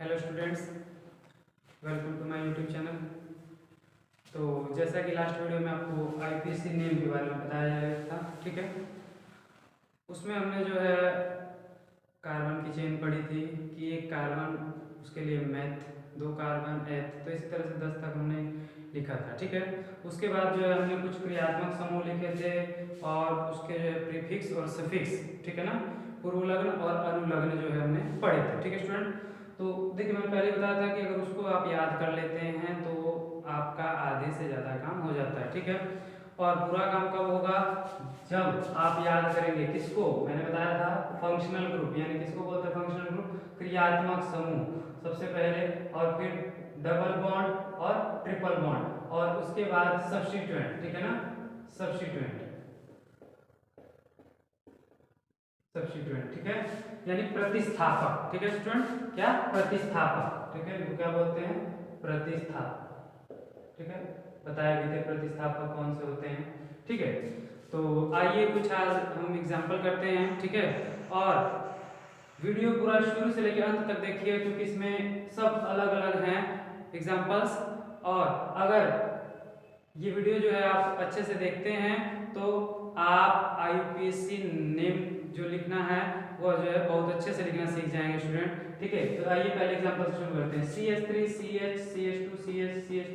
Hello students, welcome to my YouTube channel. तो जैसा कि लास्ट वीडियो में आपको आईपीसी नेम के बारे में बताया गया था, ठीक है। उसमें हमने जो है कार्बन की चेन पढ़ी थी कि एक कार्बन, उसके लिए मैथ, दो कार्बन एथ, तो इसी तरह से 10 तक हमने लिखा था, ठीक है। उसके बाद जो है हमने कुछ क्रियात्मक समूह लिखे थे और उसके जो है प्रीफिक्स और सफिक्स, ठीक है ना, पूर्वलग्न और अनुलग्न जो है हमने पढ़े थे, ठीक है स्टूडेंट। तो देखिए, मैंने पहले बताया था कि अगर उसको आप याद कर लेते हैं तो आपका आधे से ज़्यादा काम हो जाता है, ठीक है। और पूरा काम कब होगा? जब आप याद करेंगे किसको, मैंने बताया था फंक्शनल ग्रुप, यानी किसको बोलते हैं फंक्शनल ग्रुप? क्रियात्मक समूह सबसे पहले, और फिर डबल बॉन्ड और ट्रिपल बॉन्ड, और उसके बाद सब्स्टिट्यूएंट, ठीक है ना, सब्स्टिट्यूएंट, सब्स्टिट्यूएंट, ठीक है, यानी प्रतिस्थापक, ठीक है स्टूडेंट, क्या प्रतिस्थापक, ठीक है, इनको क्या बोलते हैं? प्रतिस्थापक, ठीक है। बताया भी थे प्रतिस्थापक कौन से होते हैं, ठीक है। तो आइए कुछ आज हम एग्जांपल करते हैं, ठीक है। और वीडियो पूरा शुरू से लेकर अंत तक देखिए, क्योंकि इसमें सब अलग अलग हैं एग्जांपल्स। और अगर ये वीडियो जो है आप अच्छे से देखते हैं तो आप आईयूपीएससी नेम जो लिखना है वो जो है बहुत अच्छे से लिखना सीख जाएंगे स्टूडेंट, ठीक है। तो आइए पहले एग्जांपल से शुरू करते हैं। CH3 CH CH2 CH CH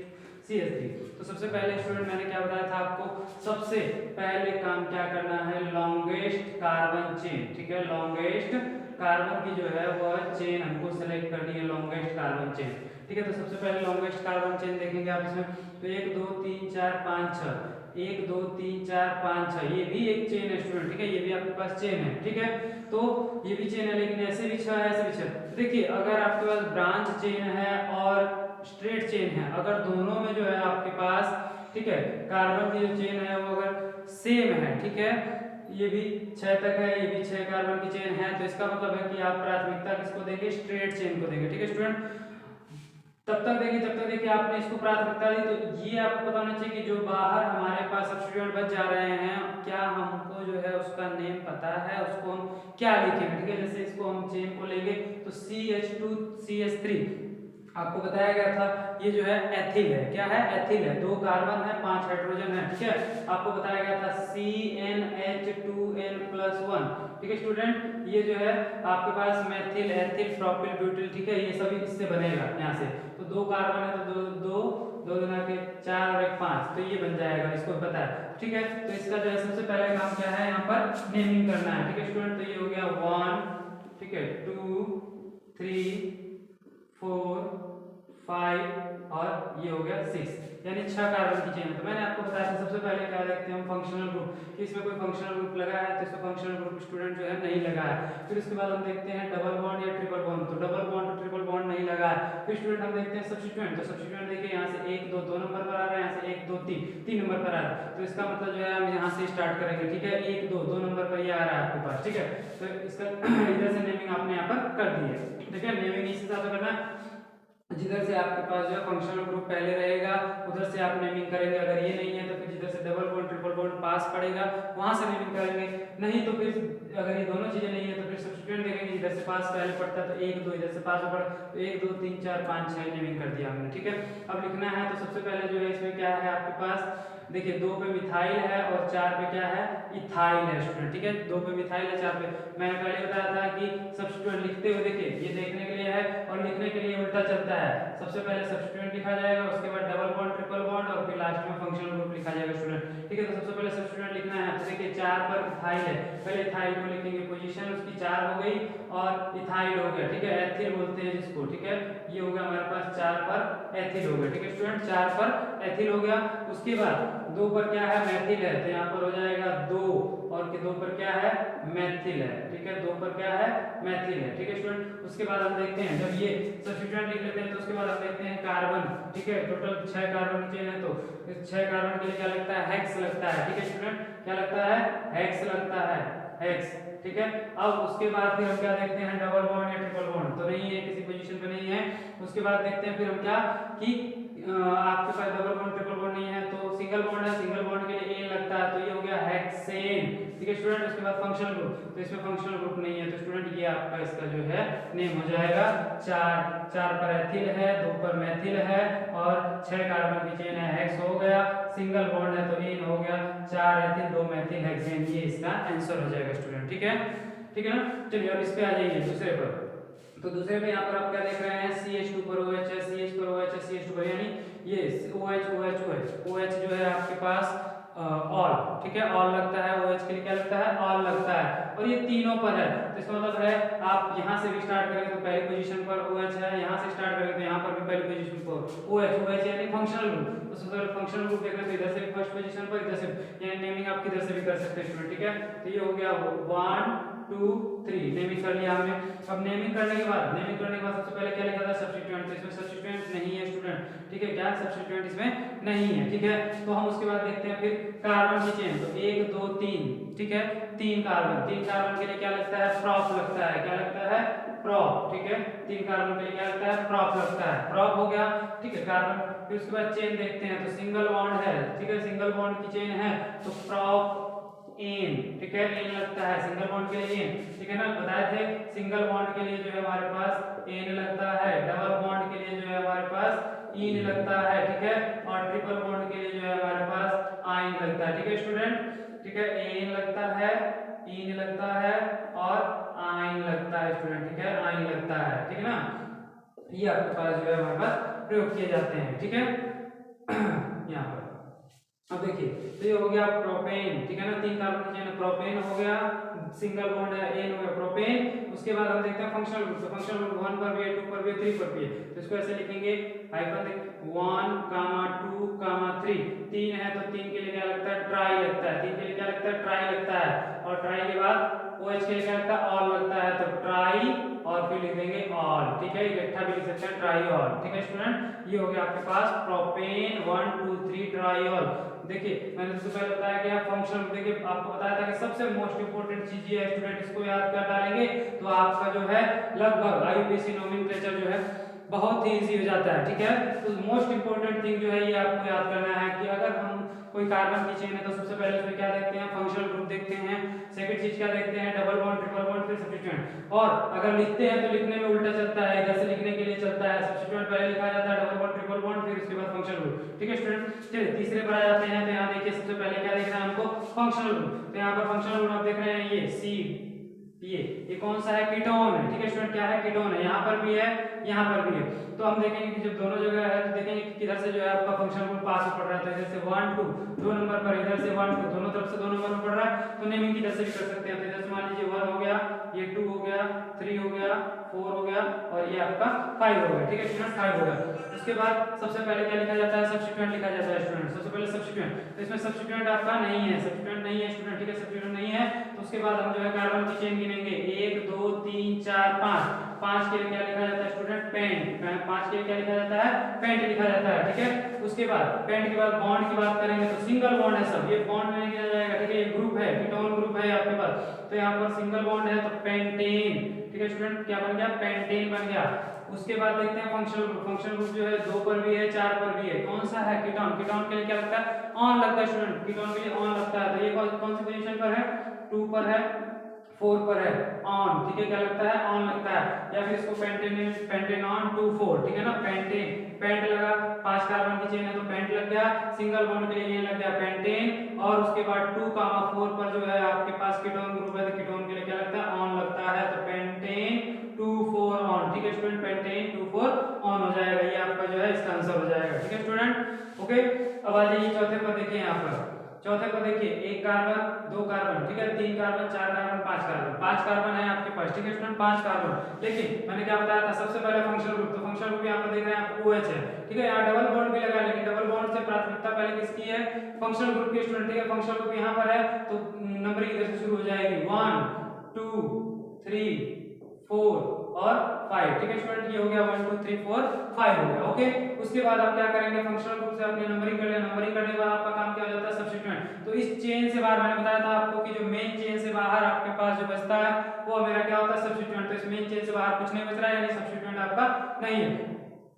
CH3। तो सबसे पहले स्टूडेंट मैंने क्या बताया था आपको? सबसे पहले काम क्या करना है? लॉन्गेस्ट कार्बन चेन, ठीक है, लॉन्गेस्ट कार्बन की जो है वह चेन हमको सेलेक्ट करनी है, लॉन्गेस्ट कार्बन चेन, ठीक है। तो सबसे पहले लॉन्गेस्ट कार्बन चेन देखेंगे आप इसमें, तो 1 2 3 4 5 6, 1 2 3 4 5 6, ये भी एक चेन है स्टूडेंट, ठीक है, ये भी आपके पास चेन है, ठीक है। तो ये भी चेन है, लेकिन ऐसे भी 6 है, ऐसे भी 6। तो देखिए, अगर आपके पास ब्रांच चेन है और स्ट्रेट चेन है, अगर दोनों में जो है आपके पास, ठीक है, कार्बन की जो चेन है वो अगर सेम है, ठीक है, ये भी 6 तक है, ये भी 6 कार्बन की चेन है, तो इसका मतलब है कि आप प्राथमिकता किसको देंगे? स्ट्रेट चेन को देंगे, ठीक है स्टूडेंट। तब तक देखिए, जब तक देखिए आपने इसको प्राथमिकता दी, तो ये आपको पता होना चाहिए कि जो बाहर हमारे पास सब्स्टिट्यूएंट बच जा रहे हैं, क्या हमको जो है उसका नेम पता है, उसको हम क्या लिखेंगे, ठीक है। जैसे इसको हम चेन को लेंगे तो CH2 CH3 आपको बताया गया था, ये जो है एथिल है, क्या है? एथिल है, 2 कार्बन है, 5 हाइड्रोजन है, ठीक है। आपको बताया गया था CnH2n+1, ठीक है स्टूडेंट। ये जो है आपके पास मेथिल, एथिल, प्रोपिल, ब्यूटिल, ठीक है, ये सभी इससे बनेगा यहाँ से। तो 2 कार्बन है तो 2 2 2 गुना के 4 और 1 5, तो ये बन जाएगा, इसको पता है, ठीक है। तो इसका जो है सबसे पहले काम क्या है? यहाँ पर नेमिंग करना है, ठीक है स्टूडेंट। तो ये हो गया 1, ठीक है, 2 3 4 5 और ये हो गया 6, यानी 6 कार्बन की चेन। तो मैंने आपको बताया था सबसे पहले क्या देखते हैं हम? फंक्शनल ग्रुप, कि इसमें कोई फंक्शनल ग्रुप लगा है, तो इसमें फंक्शनल ग्रुप स्टूडेंट जो है नहीं लगा है। फिर उसके बाद हम देखते हैं डबल बॉन्ड या ट्रिपल बॉन्ड, तो डबल बॉन्ड और ट्रिपल बॉन्ड नहीं लगा है। फिर स्टूडेंट हम देखते हैं सब्स्टिट्यूएंट, तो सब्स्टिट्यूएंट देखिए यहाँ से 1 2 2 नंबर पर आ रहा है, यहाँ से 1 2 3 3 नंबर पर आ रहा है, तो इसका मतलब जो है हम यहाँ से स्टार्ट करेंगे, ठीक है। 1 2 2 नंबर पर ये आ रहा है आपके पास, ठीक है। तो इसका इधर से नेमिंग आपने यहाँ पर कर दी है, ठीक है। नेमिंग इस हिसाब से करना है, जिधर से आपके पास जो है फंक्शनल ग्रुप पहले रहेगा उधर से आप नेमिंग करेंगे। अगर ये नहीं है तो फिर जिधर से डबल बॉन्ड ट्रिपल बॉन्ड पास पड़ेगा वहां से नेमिंग करेंगे। नहीं तो फिर अगर ये दोनों चीजें नहीं है तो फिर सब्स्टिट्यूएंट देखेंगे, जिधर से पास पहले पड़ता है तो 1 2, इधर से पास पड़ा तो 1 2 3 4 5 6 नेमिंग कर दिया हमने, ठीक है। अब लिखना है तो सबसे पहले जो है इसमें क्या है आपके पास? देखिए, 2 पे मिथाइल है और 4 पे क्या है? इथाइल है स्टूडेंट, ठीक है। 2 पे मिथाइल है, 4 पे, मैंने पहले बताया था कि सब्स्टिट्यूएंट लिखते हुए देखिए ये देखने के लिए है और लिखने के लिए उल्टा चलता है। सबसे पहले सब्स्टिट्यूएंट लिखा जाएगा, उसके बाद डबल बॉन्ड ट्रिपल बॉन्ड और फिर लास्ट में फंक्शनल ग्रुप लिखा जाएगा स्टूडेंट, ठीक है। तो सबसे पहले सब्स्टिट्यूएंट लिखना है, तो देखिए 4 पर इथाइल है, पहले इथाइल को लिखेंगे, पोजीशन उसकी 4 हो गई और इथाइल हो गया, ठीक है। एथिल बोलते हैं जिसको, ठीक है, ये हो गया हमारे पास 4 पर एथिल हो गया, ठीक है स्टूडेंट, 4 पर एथिल हो गया। उसके बाद 2 पर क्या है? मैथिल है, तो यहाँ पर हो जाएगा 2, और के 2 पर क्या है? मैथिल है, ठीक है, 2 पर क्या है? मैथिल है, ठीक है स्टूडेंट। उसके बाद हम देखते हैं, जब ये सब्स्टिट्यूएंट लिख लेते हैं तो उसके बाद हम देखते हैं कार्बन, ठीक है, टोटल 6 कार्बन की चेन है, तो इस 6 कार्बन के लिए क्या लगता है? हेक्स लगता है, ठीक है स्टूडेंट, क्या लगता है? हेक्स लगता है, हेक्स, ठीक है। अब उसके बाद फिर हम क्या देखते हैं? डबल बॉन्ड या ट्रिपल बॉन्ड, तो नहीं है, किसी पोजीशन पे नहीं है। उसके बाद देखते हैं फिर हम क्या कि आपके पास डबल बॉन्ड ट्रिपल बॉन्ड नहीं है तो सिंगल बॉन्ड है, सिंगल बॉन्ड के लिए एन लगता है, तो ये हो गया हेक्सेन। ठीक है स्टूडेंट, उसके बाद फंक्शनल ग्रुप, तो इसमें फंक्शनल ग्रुप नहीं है तो स्टूडेंट ये आपका इसका जो है नेम हो जाएगा। चार पर एथिल है, 2 पर मेथिल है और 6 कार्बन की चेन है, हेक्स हो गया। सिंगल बॉन्ड है तो एन हो गया, 4 एथिल 2 मेथिल हेक्सेन, ये इसका आंसर हो जाएगा स्टूडेंट। ठीक है, ठीक है ना। चलिए अब इस पे आ जाइए दूसरे पर। तो दूसरे पे यहाँ पर आप क्या देख रहे हैं, CH2 पर OH है, CH पर OH है, CH2 पर, यानी ये OH OH OH OH जो है आपके पास ऑल, ठीक है, ऑल लगता है, OH के लिए क्या लगता है, ऑल लगता है, और ये तीनों पर है, तो इसका मतलब है आप यहाँ से भी स्टार्ट करेंगे तो पहली पोजीशन पर OH है, यहाँ से स्टार्ट करेंगे तो यहाँ पर भी पहली पोजीशन पर OH यानी फंक्शनल ग्रुप। तो सबसे पहले फंक्शनल ग्रुप देखना, तो इधर से फर्स्ट पोजीशन पर, इधर से, यानी नेमिंग आप किधर से भी कर सकते हैं स्टूडेंट। ठीक है, तो ये हो गया 1 2 3 नेमिंग कर लिया हमने। अब नेमिंग करने के बाद सबसे पहले क्या लिखा था, सब्स्टिट्यूएंट, इसमें सब्स्टिट्यूएंट नहीं है स्टूडेंट। ठीक है, क्या सब्स्टिट्यूएंट इसमें नहीं है। ठीक है, तो हम उसके बाद देखते हैं फिर कार्बन की चेन, तो 1 2 3, ठीक है, 3 कार्बन के लिए क्या लगता है, प्रॉप लगता है, क्या लगता है, प्रॉप। ठीक है, 3 कार्बन के लिए क्या लगता है, प्रॉप लगता है, प्रॉप हो गया। ठीक है, कार्बन, फिर उसके बाद चेन देखते हैं, तो सिंगल बॉन्ड है, ठीक है, सिंगल बॉन्ड की चेन है तो प्रॉप एन, ठीक है, एन लगता है सिंगल बॉन्ड के लिए एन। ठीक है ना, बताए थे सिंगल बॉन्ड के लिए जो है हमारे पास एन लगता है, डबल बॉन्ड के लिए जो है हमारे पास इन लगता है। ठीक है, और ट्रिपल बॉन्ड के लिए जो है हमारे पास आइन लगता है। ठीक है स्टूडेंट, ठीक है, एन लगता है, इन लगता है और आइन लगता है स्टूडेंट। ठीक है, आइन लगता है, ठीक है ना, ये आपके पास जो है हमारे पास प्रयोग किए जाते हैं। ठीक है, यहाँ पर अब देखिए, तो ये हो गया प्रोपेन। ठीक है ना, 3 कार्बन की चेन, प्रोपेन हो गया, सिंगल बॉन्ड है, एन हो गया प्रोपेन। उसके बाद हम देखते हैं फंक्शनल ग्रुप, तो फंक्शनल ग्रुप 1 पर भी है, 2 पर भी है, 3 पर भी है, तो इसको ऐसे लिखेंगे हाइफन 1 2 3, 3 है तो 3 के लिए क्या लगता है, ट्राई लगता है, 3 के लिए क्या लगता है, ट्राई लगता है, और ट्राई के बाद OH के लिए क्या लगता है, ऑल लगता है, तो ट्राई और फिर लिख देंगे ऑल। ठीक है, इकट्ठा भी लिख सकते हैं ट्राई ऑल। ठीक है स्टूडेंट, ये हो गया आपके पास प्रोपेन 1 2 3 ट्राई ऑल। देखिए मैंने सबसे पहले बताया कि आप फंक्शनल, देखिए आपको बताया था कि सबसे मोस्ट इंपोर्टेंट चीज ये है स्टूडेंट, इसको याद कर डालेंगे तो आपका जो है लगभग IUPAC नोमेनक्लेचर जो है बहुत ही इजी हो जाता है। ठीक है, तो मोस्ट इंपोर्टेंट थिंग जो है ये आपको याद करना है कि अगर हम कोई कार्बन की चेन है तो सबसे पहले उसमें क्या देखते हैं, फंक्शनल ग्रुप देखते हैं, सेकंड चीज क्या देखते हैं, डबल बॉन्ड ट्रिपल बॉन्ड, फिर सब्स्टिट्यूएंट। और अगर लिखते हैं तो लिखने में उल्टा चलता है, इधर से लिखने के लिए चलता है, सब्स्टिट्यूएंट पहले लिखा जाता है, डबल बॉन्ड ट्रिपल बॉन्ड, फिर उसके बाद फंक्शनल ग्रुप। ठीक है स्टूडेंट, चलिए तीसरे पर आ जाते हैं, तो यहाँ देखिए सबसे पहले क्या देखना है हमको, फंक्शनल ग्रुप। तो यहाँ पर फंक्शनल ग्रुप आप देख रहे हैं, ये सी, ये कौन सा है, कीटोन है। ठीक है स्टूडेंट, क्या है, कीटोन है, यहाँ पर भी है, यहाँ पर भी है। तो हम देखेंगे कि जब दोनों जगह है तो देखेंगे कि किधर से जो है आपका फंक्शनल ग्रुप पास पड़ रहा है, तो इधर से 1 2 2 नंबर पर, इधर से 1 2 दोनों तरफ से 2 नंबर पर पड़ रहा है, तो नेमिंग इधर से भी कर सकते हैं। तो इधर से मान लीजिए 1 हो गया, ये 2 हो गया, 3 हो गया, 4 हो गया और ये आपका 5 हो गया। ठीक है स्टूडेंट, 5 हो गया। उसके बाद सबसे पहले क्या लिखा जाता है, सब्स्टिट्यूएंट लिखा जाता है स्टूडेंट, सबसे पहले सब्स्टिट्यूएंट। तो इसमें सब्स्टिट्यूएंट आपका नहीं है, सब्स्टिट्यूएंट नहीं है स्टूडेंट। ठीक है, सब्स्टिट्यूएंट नहीं है, तो उसके बाद हम जो है कार्बन की चेन गिनेंगे, 1 2 3 4 5। 5 के लिए क्या लिखा जाता है स्टूडेंट, पेंट। 5 के लिए क्या लिखा जाता है, पेंट लिखा जाता है। ठीक है, उसके बाद पेंट के बाद बॉन्ड की बात करेंगे तो सिंगल बॉन्ड है सब, ये बॉन्ड में लिखा जाएगा। ठीक है, ये ग्रुप है, कीटोन ग्रुप है आपके पास, तो यहाँ पर सिंगल बॉन्ड है तो पेंटेन। ठीक है स्टूडेंट, क्या बन गया, पेंटेन बन गया। उसके बाद देखते हैं फंक्शनल ग्रुप। फंक्शनल ग्रुप जो है 2 पर भी है, 4 पर भी है, कौन सा है, कीटोन। कीटोन के लिए क्या लगता है, ऑन लगता है स्टूडेंट, कीटोन के लिए ऑन लगता है, तो ये कौन सी पोजीशन पर है, 2 पर है, 4 पर है, ऑन। ठीक है, क्या लगता है, ऑन लगता है, या फिर इसको पेंटेन ऑन 2 4। ठीक है ना, पेंटेन, पेंट लगा, 5 कार्बन की चेन है तो पेंट लग गया, सिंगल बॉन्ड के लिए ये लग गया पेंटेन, और उसके बाद 2 4 पर जो है आपके पास कीटोन ग्रुप है तो कीटोन के लिए क्या लगता है, ऑन लगता है, तो पेंटेन 2 4 ऑन। ठीक है स्टूडेंट, पेंटेन 2 4 ऑन हो जाएगा, ये आपका जो है इसका आंसर हो जाएगा। ठीक है स्टूडेंट, ओके। अब आ जाइए चौथे पर, देखिए यहाँ पर चौथे पर देखिए, 1 कार्बन 2 कार्बन, ठीक है, 3 कार्बन 4 कार्बन 5 कार्बन, 5 कार्बन है आपके पास। ठीक है स्टूडेंट, 5 कार्बन। लेकिन मैंने क्या बताया था, सबसे पहले फंक्शनल ग्रुप, तो फंक्शनल ग्रुप यहाँ पर देख रहे हैं आप OH है। ठीक है, यहाँ डबल बॉन्ड भी लगा है, लेकिन डबल बॉन्ड से प्राथमिकता पहले किसकी है, फंक्शनल ग्रुप की स्टूडेंट। ठीक है, फंक्शनल ग्रुप यहाँ पर है तो नंबरिंग इधर से शुरू हो जाएगी, 1 2 3 4 और 5। ठीक है स्टूडेंट, ये हो गया 1 2 3 4 5 हो गया, ओके। उसके बाद आप क्या करेंगे, फंक्शनल ग्रुप से अपने नंबरिंग कर लिया, नंबरिंग करने के बाद आपका काम क्या हो जाता है, सब्स्टिट्यूएंट। तो इस चेन से बाहर, मैंने बताया था आपको कि जो मेन चेन से बाहर आपके पास जो बचता है वो मेरा क्या होता है, सब्स्टिट्यूएंट। तो इस मेन चेन से बाहर कुछ नहीं बच रहा है, यानी सब्स्टिट्यूएंट आपका नहीं है।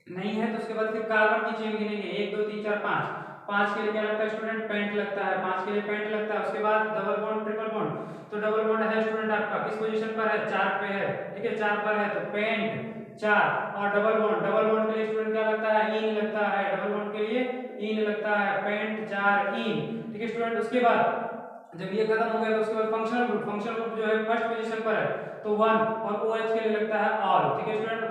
नहीं है तो उसके बाद फिर कार्बन की चेन गिनेंगे 1 2 3 4 5। 5 के लिए क्या लगता है स्टूडेंट, पेंट लगता है, 5 के लिए पेंट लगता है। उसके बाद डबल बॉन्ड ट्रिपल बॉन्ड, तो डबल बॉन्ड है स्टूडेंट आपका किस पोजीशन पर है, 4 पे है, ठीक है 4 पर है तो पेंट 4। और डबल बॉन्ड के लिए स्टूडेंट क्या लगता है, इन लगता है, डबल बॉन्ड के लिए इन लगता है, पेंट 4 इन, ठीक है स्टूडेंट। उसके बाद जब ये खत्म हो गया तो उसके बाद फंक्शनल ग्रुप जो है फर्स्ट पोजीशन पर है तो 1, और OH के लिए लगता है ऑल, ठीक है स्टूडेंट,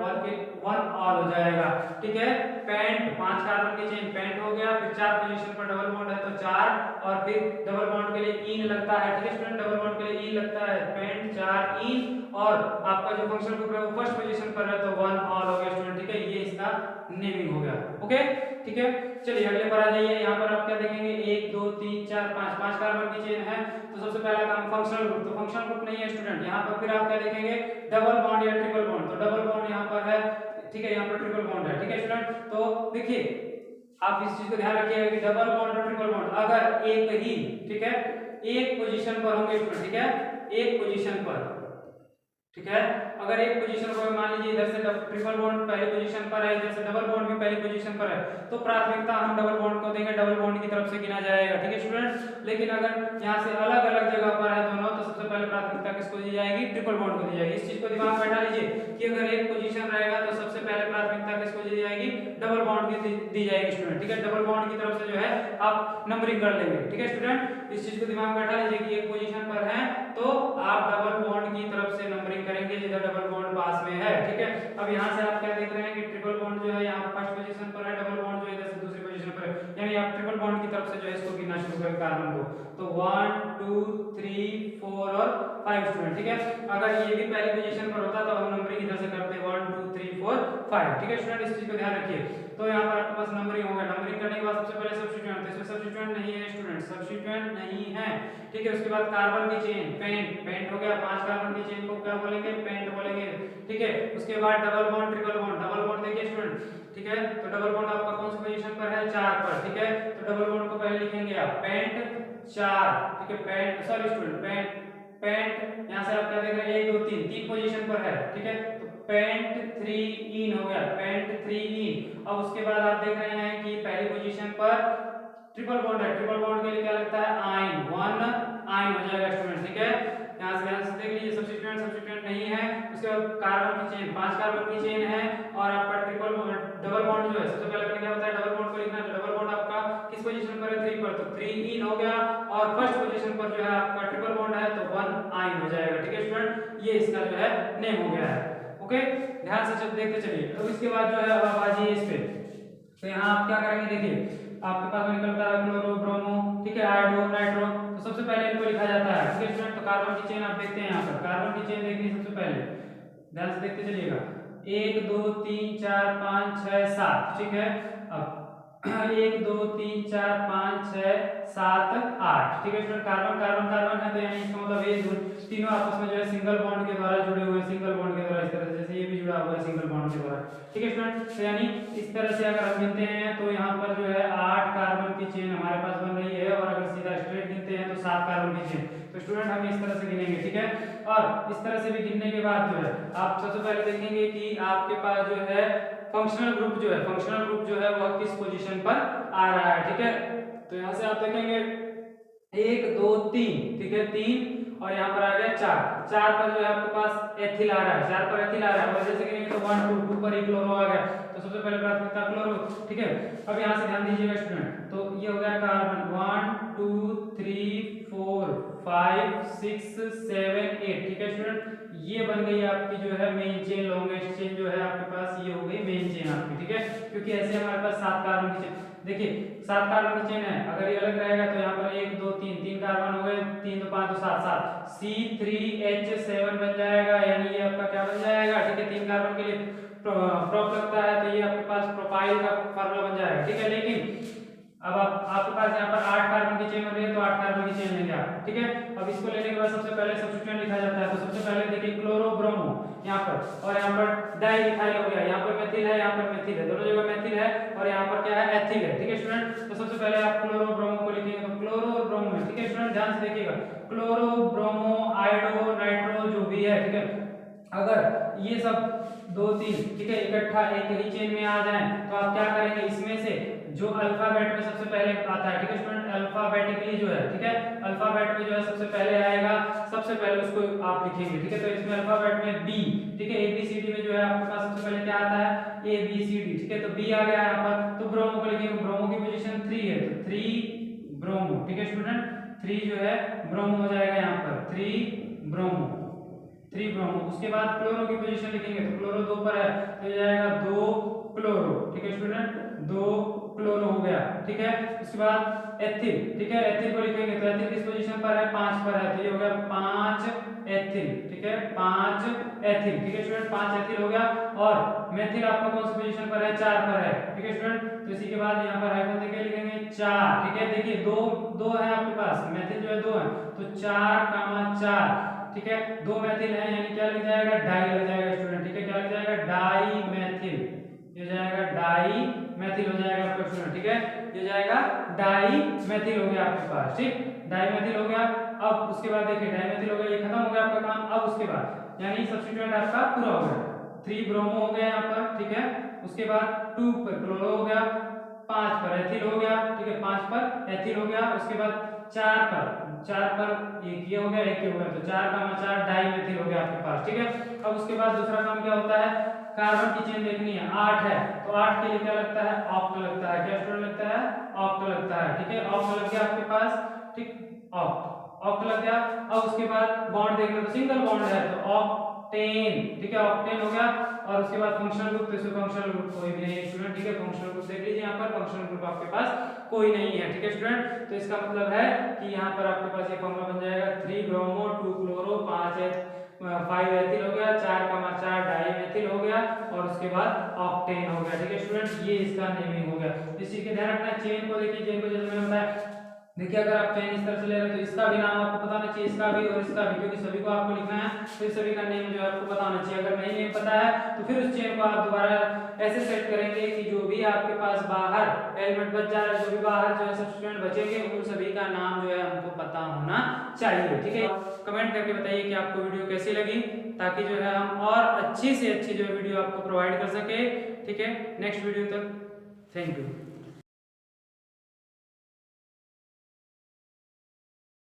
1 ऑल हो जाएगा, ठीक है। पेंट 5 कार्बन की चेन पेंट हो गया, फिर 4 पोजीशन पर डबल बॉन्ड है तो 4, और फिर डबल बॉन्ड के लिए इन लगता है, ठीक है स्टूडेंट, डबल बॉन्ड के लिए इन लगता है, पेंट 4 इन, और आपका जो फंक्शनल ग्रुप है वो फर्स्ट पोजीशन पर है तो 1 ऑल हो गया स्टूडेंट, ठीक है। ये इसका नेमिंग हो गया, ओके, ठीक है। चलिए अगले पर आ जाइए, यहाँ पर आप क्या देखेंगे 1 2 3 4 5, 5 कार्बन की चेन है तो सबसे पहला काम फंक्शनल ग्रुप, तो फंक्शनल ग्रुप नहीं है स्टूडेंट। यहाँ पर फिर आप क्या देखेंगे डबल बॉन्ड या ट्रिपल बॉन्ड, तो डबल बॉन्ड यहाँ पर है, ठीक है, यहाँ पर ट्रिपल बॉन्ड है, ठीक है स्टूडेंट। तो देखिए आप इस चीज को ध्यान रखिएगा कि डबल बॉन्ड और ट्रिपल बॉन्ड अगर एक ही, ठीक है, एक पोजीशन पर होंगे स्टूडेंट, ठीक है, एक पोजीशन पर, ठीक है, अगर एक पोजीशन पर मान लीजिए इधर से ट्रिपल बॉन्ड पहली पोजीशन पर है, इधर से डबल बॉन्ड भी पहली पोजीशन पर है, तो प्राथमिकता हम डबल बॉन्ड को देंगे, डबल बॉन्ड की तरफ से गिना जाएगा, ठीक है स्टूडेंट। लेकिन अगर यहाँ से अलग अलग जगह पर है दोनों तो सबसे पहले प्राथमिकता किसको दी जाएगी, ट्रिपल बॉन्ड को दी जाएगी। इस चीज को दिमाग में बैठा लीजिए कि अगर एक पोजीशन रहेगा तो सबसे पहले प्राथमिकता किसको दी जाएगी, डबल बॉन्ड की दी जाएगी स्टूडेंट, ठीक है। डबल बॉन्ड की तरफ से जो है आप नंबरिंग कर लेंगे, ठीक है स्टूडेंट। इस चीज को दिमाग में बैठा लीजिए कि एक पोजीशन पर है तो आप डबल बॉन्ड की तरफ से नंबरिंग करेंगे जिधर डबल बॉन्ड पास में है, ठीक है। अब यहाँ से आप क्या देख रहे हैं कि ट्रिपल बॉन्ड जो है यहाँ फर्स्ट पोजीशन पर है, डबल बॉन्ड जो इधर से दूसरी पोजीशन पर है, यानी आप ट्रिपल बॉन्ड की तरफ से जो है इसको गिनना शुरू करें कार्बन को, तो 1 2 3 4 और 5 स्टूडेंट, ठीक है। अगर ये भी पहली पोजीशन पर होता तो हम नंबरिंग इधर से करते 1 2 3 4 5, ठीक है स्टूडेंट। इस चीज को ध्यान रखिए। तो यहाँ पर आपके पास नंबरिंग होगा, नंबरिंग करने के बाद सबसे पहले सब्स्टिट्यूएंट, तो इसमें सब्स्टिट्यूएंट नहीं है स्टूडेंट, सब्स्टिट्यूएंट नहीं है, ठीक है। उसके बाद कार्बन की चेन पेंट हो गया, 5 कार्बन की चेन को क्या बोलेंगे, पेंट बोलेंगे, ठीक है। उसके बाद double bond triple bond, double bond देखिए स्टूडेंट, ठीक है, तो डबल बॉन्ड आपका कौन सी पोजीशन पर है, 4 पर, ठीक है। तो डबल बॉन्ड को पहले लिखेंगे आप पेंट 4, ठीक है, पेंट सॉरी स्टूडेंट पेंट यहाँ से आप क्या देख रहे हैं 1 2 3 पोजीशन पर है, ठीक है। तो पेंट 3 इन हो गया, पेंट 3 इन। अब उसके बाद आप देख रहे हैं कि पहली पोजीशन पर ट्रिपल बॉन्ड है, ट्रिपल बॉन्ड के लिए क्या लगता है आयन, 1 आयन हो जाएगा स्टूडेंट, ठीक है। यहाँ से देख लीजिए सब्स्टिट्यूएंट नहीं है। उसके बाद कार्बन की चेन 5 कार्बन की चेन है और आपका डबल बॉन्ड जो है सबसे पहले क्या होता है डबल बॉन्ड को लिखना है, डबल बॉन्ड आपका किस पोजीशन पर है 3 पर, तो 3 इन हो गया, और फर्स्ट पोजीशन पर जो है आपका ट्रिपल बॉन्ड है तो 1 आयन हो जाएगा, ठीक है स्टूडेंट। ये इसका जो है नेम हो गया है, ओके, ध्यान से देखते चलिए। अब इसके बाद जो है अब आप आ जाइए इस पे, तो यहाँ आप क्या करेंगे देखिए आपके पास में निकलता है क्लोरो ब्रोमो, ठीक है, आयोडो नाइट्रो, तो सबसे पहले इनको लिखा जाता है, ठीक है स्टूडेंट। तो कार्बन की चेन आप देखते हैं यहाँ पर, कार्बन की चेन देखनी सबसे पहले, ध्यान से देखते चलिएगा 1 2 3 4 5 6 7, ठीक है। अब 1 2 3 4 5 6 7 8, ठीक है स्टूडेंट। कार्बन कार्बन कार्बन है तो यानी इसका मतलब ये तीनों आपस में जो है सिंगल बॉन्ड के द्वारा जुड़े हुए हैं, सिंगल बॉन्ड के द्वारा, इस तरह से जैसे ये भी जुड़ा हुआ है सिंगल बॉन्ड के द्वारा, ठीक है स्टूडेंट। तो यानी इस तरह से अगर हम गिनते हैं तो यहाँ पर जो है 8 कार्बन की चेन हमारे पास बन रही है, और अगर सीधा स्ट्रेट गिनते हैं तो 7 कार्बन की चेन, तो स्टूडेंट हम इस तरह से गिनेंगे, ठीक है। और इस तरह से भी गिनने के बाद जो है आप सबसे पहले देखेंगे कि आपके पास जो है फंक्शनल ग्रुप जो है वह किस पोजीशन पर आ रहा है, ठीक है। तो यहाँ से आप देखेंगे 1 2 3, ठीक है 3, और यहाँ पर आ गया 4 पर जो है आपके पास एथिल आ रहा है, 4 पर एथिल आ रहा है, और जैसे गिनेंगे तो 1 2 2 पर एक क्लोरो आ गया, तो सबसे पहले प्राथमिकता क्लोरो, ठीक है। अब यहाँ से ध्यान दीजिएगा स्टूडेंट, तो ये हो गया कार्बन 1 2 3 4 5 6 7 8, ठीक है स्टूडेंट। ये बन गई आपकी जो है मेन चेन, लॉन्गेस्ट चेन जो है आपके पास ये हो गई मेन चेन आपकी, ठीक है। क्योंकि ऐसे हमारे पास 7 कार्बन की चेन, देखिए 7 कार्बन की चेन है, अगर ये अलग रहेगा तो यहाँ पर 1 2 3 कार्बन हो गए, 3 2 5 2 7 C3H7 बन जाएगा, यानी ये आपका क्या बन जाएगा, ठीक है। 3 कार्बन के लिए प्रोप लगता है तो ये आपके पास प्रोपाइल का फार्मूला बन जाएगा, ठीक है। लेकिन अब आपके पास यहाँ पर 8 कार्बन की चेन हो रही है तो 8 कार्बन की चेन लेंगे आप, ठीक है। अब इसको लेने के बाद सबसे पहले सब्स्टिट्यूएंट लिखा जाता है, तो सबसे पहले देखिए क्लोरो ब्रोमो यहाँ पर, और यहाँ पर डाई इथाइल हो गया, यहाँ पर मेथिल है, यहाँ पर मेथिल है, दोनों जगह मेथिल है, और यहाँ पर क्या है एथिल है, ठीक है स्टूडेंट। तो सबसे पहले आप क्लोरो ब्रोमो को लिखेंगे, तो क्लोरो और ब्रोमो में, ठीक है स्टूडेंट, ध्यान से देखिएगा क्लोरो ब्रोमो आयोडो नाइट्रो जो भी है, ठीक है, अगर ये सब 2 3, ठीक है, इकट्ठा एक ही चेन में आ जाए तो आप क्या करेंगे, इसमें से जो अल्फाबेट में सबसे पहले आता है, ठीक है स्टूडेंट, अल्फाबेटिकली जो है, ठीक है, अल्फाबेट में जो है सबसे पहले आएगा, सबसे पहले उसको आप लिखेंगे, ठीक है। तो इसमें अल्फाबेट में बी, ठीक है, ABCD में जो है आपके पास सबसे पहले क्या आता है, ABCD, ठीक है। तो बी आ गया यहाँ पर, तो ब्रोमो को लिखेंगे, ब्रोमो की पोजीशन 3 है तो 3 ब्रोमो, ठीक है स्टूडेंट, 3 जो है ब्रोमो हो जाएगा यहाँ पर, 3 ब्रोमो, 3 ब्रोमो। उसके बाद क्लोरो की पोजीशन लिखेंगे तो क्लोरो 2 पर है तो ये जाएगा 2 क्लोरो, ठीक है स्टूडेंट, 2 क्लोरो हो गया, ठीक है। उसके बाद एथिल, ठीक है, एथिल को लिखेंगे तो एथिल किस पोजीशन पर है, 5 पर है तो ये हो गया 5 एथिल, ठीक है, 5 एथिल, ठीक है स्टूडेंट, 5 एथिल हो गया। और मेथिल आपका कौन सी पोजीशन पर है, 4 पर है, ठीक है स्टूडेंट। तो इसी के बाद यहाँ पर हाइफन देके लिखेंगे 4, ठीक है। देखिए दो है आपके पास, मेथिल जो है 2 है तो 4, ठीक है, 2 मेथिल है यानी क्या लग जाएगा, डाई लग जाएगा स्टूडेंट, ठीक है, क्या लग जाएगा, डाई मेथिल, ये जाएगा डाई मेथिल हो जाएगा आपका स्टूडेंट, ठीक है, ये जाएगा डाई मेथिल हो गया आपके पास, ठीक, डाई मेथिल हो गया। अब उसके बाद देखिए डाई मेथिल हो गया, ये खत्म हो गया आपका काम। अब उसके बाद यानी सब्स्टिट्यूएंट आपका पूरा हो गया, 3 ब्रोमो हो गया यहाँ पर, ठीक है। उसके बाद 2 पर क्लोरो हो गया, 5 पर एथिल हो गया, ठीक है, 5 पर एथिल हो गया। उसके बाद 4 पर एक ये हो गया, एक ये हो गया तो 4, डाई मेथिल हो गया आपके पास, ठीक है। अब उसके बाद दूसरा काम क्या होता है, कार्बन की चेन देखनी है, 8 है तो 8 के लिए क्या लगता है, ऑक्ट लगता है, क्या स्टूडेंट लगता है, ऑक्ट लगता है, ठीक है, ऑक्ट लग गया आपके पास, ठीक, ऑक्ट लग गया। अब उसके बाद बॉन्ड देखना तो सिंगल बॉन्ड है तो ऑक्टेन, ठीक है, ऑक्टेन हो गया। और उसके बाद फंक्शनल ग्रुप, तो इसमें फंक्शनल ग्रुप कोई भी नहीं है स्टूडेंट, ठीक है, फंक्शनल ग्रुप देख लीजिए यहाँ पर, फंक्शनल ग्रुप आपके पास कोई नहीं है, ठीक है स्टूडेंट। तो इसका मतलब है कि यहाँ पर आपके पास ये फॉर्मूला बन जाएगा 3 ब्रोमो 2 क्लोरो 5 एथिल हो गया, 4, डाई मेथिल हो गया और उसके बाद ऑक्टेन हो गया, ठीक है स्टूडेंट, ये इसका नेमिंग हो गया। इस चीज के ध्यान रखना, चेन को देखिए, चेन को जैसे मैंने बताया, देखिए अगर आप चेन इस तरह से ले रहे हो तो इसका भी नाम आपको पता होना चाहिए, इसका भी और इसका भी, क्योंकि सभी को आपको लिखना है तो इस सभी का नेम जो है आपको पता होना चाहिए। अगर नहीं नेम पता है तो फिर उस चेन को आप दोबारा ऐसे सेट करेंगे कि जो भी आपके पास बाहर एलिमेंट बच जा रहा है, जो भी बाहर जो है सब्स्टिट्यूएंट बचेंगे उन सभी का नाम जो है हमको पता होना चाहिए, ठीक है। कमेंट करके बताइए कि आपको वीडियो कैसी लगी, ताकि जो है हम और अच्छी से अच्छी जो वीडियो आपको प्रोवाइड कर सके, ठीक है। नेक्स्ट वीडियो तक थैंक यू।